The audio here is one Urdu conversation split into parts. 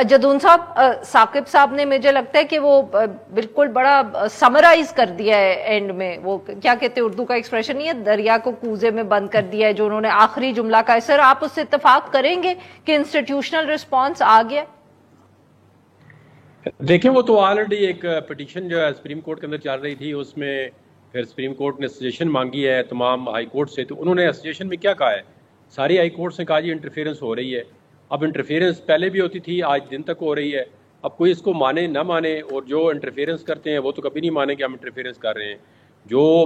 جدون صاحب، ثاقب صاحب نے مجھے لگتا ہے کہ وہ بالکل بڑا سمرائز کر دیا ہے اینڈ میں، وہ کیا کہتے ہیں اردو کا ایکسپریشن نہیں ہے، دریا کو کوزے میں بند کر دیا ہے، جو انہوں نے آخری جملہ کا ہے. سر آپ اس سے اتفاق کریں گے کہ انسٹیٹیوشنل رسپانس آ گیا؟ دیکھیں وہ تو آلریڈی ایک پٹیشن جو ہے سپریم کورٹ کے اندر چل رہی تھی، اس میں پھر سپریم کورٹ نے سجیشن مانگی ہے تمام ہائی کورٹ سے. تو انہوں نے سجیشن میں کیا کہا ہے، ساری ہائی کورٹس نے کہا جی انٹرفیئرنس ہو رہی ہے. اب انٹرفیئرنس پہلے بھی ہوتی تھی، آج دن تک ہو رہی ہے. اب کوئی اس کو مانے نہ مانے، اور جو انٹرفیئرنس کرتے ہیں وہ تو کبھی نہیں مانے کہ ہم انٹرفیئرنس کر رہے ہیں. جو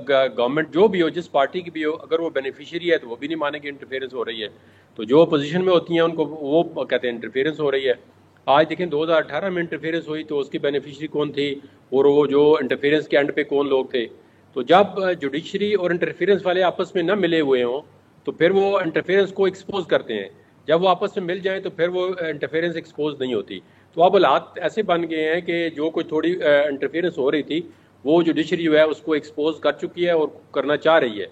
گورنمنٹ جو بھی ہو، جس پارٹی کی بھی ہو، اگر وہ بینیفیشری ہے تو وہ بھی نہیں مانے کہ انٹرفیئرنس ہو رہی ہے. تو جو اپوزیشن میں ہوتی ہیں ان کو وہ کہتے ہیں انٹرفیئرنس ہو رہی ہے. آج دیکھیں 2018 میں انٹرفیئرنس ہوئی تو اس کی بینیفیشری کون تھی، اور وہ جو انٹرفیئرنس کے اینڈ پہ کون لوگ تھے. تو جب جوڈیشری اور انٹرفیئرنس والے آپس میں نہ ملے ہوئے ہوں تو پھر وہ انٹرفیئرنس کو ایکسپوز کرتے ہیں. جب وہ آپس میں مل جائیں تو پھر وہ انٹرفیئرنس ایکسپوز نہیں ہوتی. تو اب حالات ایسے بن گئے ہیں کہ جو کوئی تھوڑی انٹرفیئرنس ہو رہی تھی وہ جوڈیشری جو ہے اس کو ایکسپوز کر چکی ہے اور کرنا چاہ رہی ہے.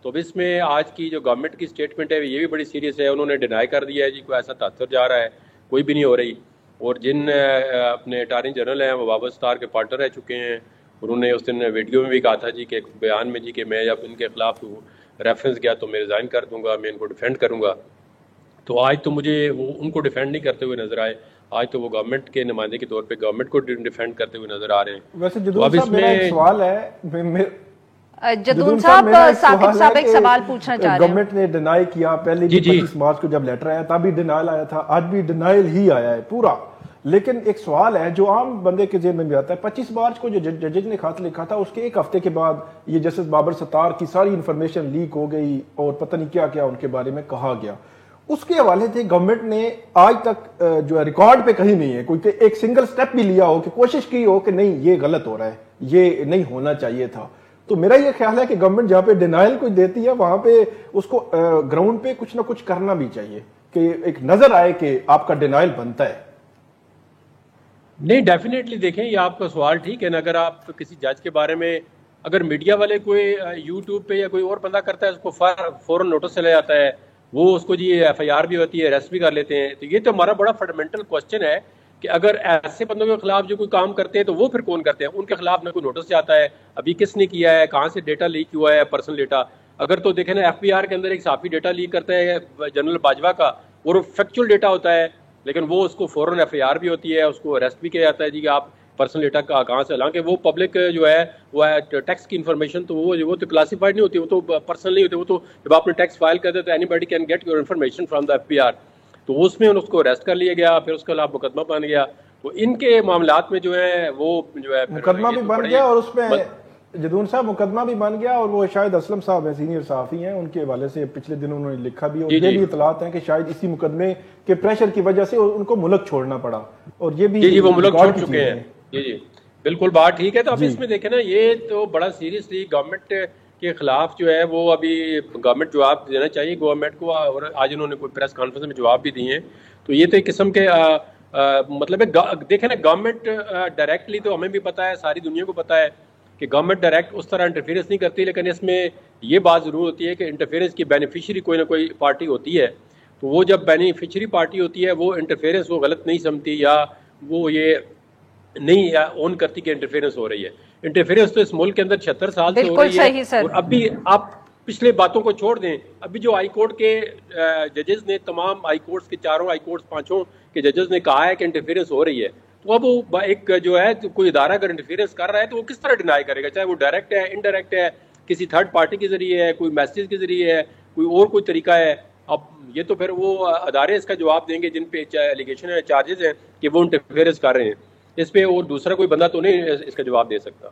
تو اب اس میں آج کی جو گورنمنٹ کی اسٹیٹمنٹ ہے یہ بھی بڑی سیریس ہے. انہوں نے ڈینائی کر دیا ہے جی کوئی ایسا تاثر جا رہا ہے، کوئی بھی نہیں ہو رہی. اور جن اپنے اٹارنی جنرل ہیں وہ بابر ستار کے پارٹنر رہ چکے ہیں. انہوں نے اس دن ویڈیو میں بھی کہا تھا جی کہ بیان میں جی کہ میں جب ان کے خلاف ریفرنس گیا تو میں ریزائن کر دوں گا، میں ان کو ڈیفینڈ کروں گا. تو آج تو مجھے وہ ان کو ڈیفینڈ نہیں کرتے ہوئے نظر آئے، آج تو وہ گورنمنٹ کے نمائندے کے طور پہ گورنمنٹ کو ڈیفینڈ کرتے ہوئے نظر آ رہے ہیں. ویسے جدون صاحب میرا ایک سوال ہے، جدون صاحب ثاقب صاحب ایک سوال پوچھنا چاہ رہے ہیں. گورنمنٹ نے ڈینائی کیا، پہلے بھی 25 مارچ کو جب لیٹر آیا تب بھی ڈینائل آیا تھا، آج بھی ڈینائل ہی آیا ہے پورا. لیکن ایک سوال ہے جو عام بندے کے ذہن میں بھی آتا ہے، 25 مارچ کو جو ججز نے خط لکھا تھا اس کے ایک ہفتے کے بعد یہ جسٹس بابر ستار کی ساری انفارمیشن لیک ہو گئی اور پتہ نہیں کیا کیا ان کے بارے میں کہا گیا. اس کے حوالے سے گورنمنٹ نے آج تک جو ہے ریکارڈ پہ کہیں نہیں ہے کوئی کہ ایک سنگل سٹیپ بھی لیا ہو کہ کوشش کی ہو کہ نہیں یہ غلط ہو رہا ہے، یہ نہیں ہونا چاہیے تھا. تو میرا یہ خیال ہے کہ گورنمنٹ جہاں پہ ڈینائل کوئی دیتی ہے وہاں پہ اس کو گراؤنڈ پہ کچھ نہ کچھ کرنا بھی چاہیے کہ ایک نظر آئے کہ آپ کا ڈینائل بنتا ہے. نہیں ڈیفینیٹلی دیکھیں یہ آپ کا سوال ٹھیک ہے نا. اگر آپ کسی جج کے بارے میں اگر میڈیا والے کوئی یوٹیوب پہ یا کوئی اور بندہ کرتا ہے اس کو فوراً نوٹس چلا جاتا ہے، وہ اس کو جی ایف آئی آر بھی ہوتی ہے، اریسٹ بھی کر لیتے ہیں. تو یہ تو ہمارا بڑا فنڈامنٹل کوسچن ہے کہ اگر ایسے بندوں کے خلاف جو کوئی کام کرتے ہیں تو وہ پھر کون کرتے ہیں، ان کے خلاف نہ کوئی نوٹس جاتا ہے، ابھی کس نے کیا ہے، کہاں سے ڈیٹا لیک ہوا ہے، پرسنل ڈیٹا. اگر تو دیکھیں نا ایف بی آر کے اندر ایک صحافی ڈیٹا لیک کرتا ہے جنرل باجوہ کا، اور فیکچوئل ڈیٹا ہوتا ہے، لیکن وہ اس کو فوراً ایف آئی آر بھی ہوتی ہے، اس کو اریسٹ بھی کیا جاتا ہے جی کہ آپ پرسنل ڈیٹا کہاں سے، حالانکہ وہ پبلک جو ہے وہ ٹیکس کی انفارمیشن تو وہ تو کلاسیفائڈ نہیں ہوتی، وہ تو پرسنل نہیں ہوتی، وہ تو جب آپ نے ٹیکس فائل کر دے تو anybody can get your information from the F B R. تو اس میں اس کو اریسٹ کر لیا گیا، پھر اس کے خلاف مقدمہ بن گیا. تو ان کے معاملات میں جو ہے وہ جو ہے مقدمہ بھی بن گیا، اور اس میں جدون صاحب مقدمہ بھی بن گیا، اور وہ شاید اسلم صاحب ہیں سینئر صحافی ہیں، ان کے حوالے سے پچھلے دنوں انہوں نے لکھا بھی، اور یہ بھی اطلاعات ہیں کہ شاید اسی مقدمے کے پریشر کی وجہ سے ان کو ملک چھوڑنا پڑا، اور یہ بھی وہ ملک چھوڑ چکے ہیں. جی بالکل بات ٹھیک ہے. تو اب اس میں دیکھیں نا یہ تو بڑا سیریسلی گورنمنٹ کے خلاف جو ہے وہ ابھی گورنمنٹ جواب دینا چاہیے گورنمنٹ کو، اور آج انہوں نے کوئی پریس کانفرنس میں جواب بھی دیے ہیں. تو یہ تو ایک قسم کے مطلب ہے دیکھیں نا گورنمنٹ ڈائریکٹلی تو ہمیں بھی پتہ ہے، ساری دنیا کو پتہ ہے کہ گورنمنٹ ڈائریکٹ اس طرح انٹرفیئرنس نہیں کرتی، لیکن اس میں یہ بات ضرور ہوتی ہے کہ انٹرفیئرنس کی بینیفیشری کوئی نہ کوئی پارٹی ہوتی ہے. تو وہ جب بینیفیشری پارٹی ہوتی ہے وہ انٹرفیئرنس وہ غلط نہیں سمجھتی یا وہ یہ نہیں اون کرتی کہ انٹرفیئرنس ہو رہی ہے. انٹرفیئرنس تو اس ملک کے اندر 76 سال سے ہو رہی ہے، اور اب بھی آپ پچھلے باتوں کو چھوڑ دیں، ابھی جو ہائی کورٹ کے ججز نے، تمام ہائی کورٹس کے چاروں ہائی کورٹس پانچوں کے ججز نے کہا ہے کہ انٹرفیئرنس ہو رہی ہے. تو اب وہ ایک جو ہے کوئی ادارہ اگر انٹرفیئرنس کر رہا ہے تو وہ کس طرح ڈینائی کرے گا، چاہے وہ ڈائریکٹ ہے، انڈائریکٹ ہے، کسی تھرڈ پارٹی کے ذریعے ہے، کوئی میسیج کے ذریعے ہے، کوئی اور کوئی طریقہ ہے. اب یہ تو پھر وہ ادارے اس کا جواب دیں گے جن پہ ایلیگیشن ہے، چارجز ہیں کہ وہ انٹرفیئرنس کر رہے ہیں. اس پہ اور دوسرا کوئی بندہ تو نہیں اس کا جواب دے سکتا.